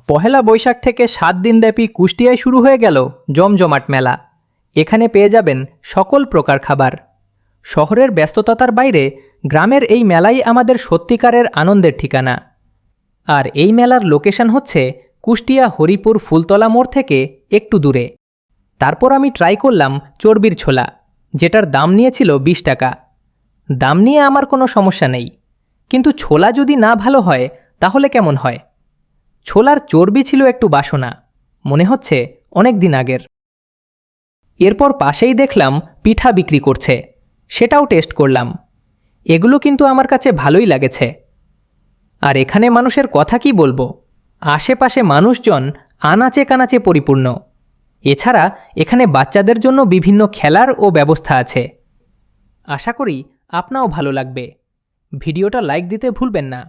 পহেলা বৈশাখ থেকে 7 দিনব্যাপী কুষ্টিয়ায় শুরু হয়ে গেল জমজমাট মেলা। এখানে পেয়ে যাবেন সকল প্রকার খাবার। শহরের ব্যস্ততার বাইরে গ্রামের এই মেলাই আমাদের সত্যিকারের আনন্দের ঠিকানা। আর এই মেলার লোকেশন হচ্ছে কুষ্টিয়া হরিপুর ফুলতলা মোড় থেকে একটু দূরে। তারপর আমি ট্রাই করলাম চর্বির ছোলা, যেটার দাম নিয়েছিল 20 টাকা। দাম নিয়ে আমার কোনো সমস্যা নেই, কিন্তু ছোলা যদি না ভালো হয় তাহলে কেমন হয়? ছোলার চর্বি ছিল একটু বাসনা, মনে হচ্ছে অনেক দিন আগের। এরপর পাশেই দেখলাম পিঠা বিক্রি করছে, সেটাও টেস্ট করলাম। এগুলো কিন্তু আমার কাছে ভালোই লাগেছে। আর এখানে মানুষের কথা কি বলবো, আশেপাশে মানুষজন আনাচে কানাচে পরিপূর্ণ। এছাড়া এখানে বাচ্চাদের জন্য বিভিন্ন খেলার ও ব্যবস্থা আছে। আশা করি আপনাও ভালো লাগবে। ভিডিওটা লাইক দিতে ভুলবেন না।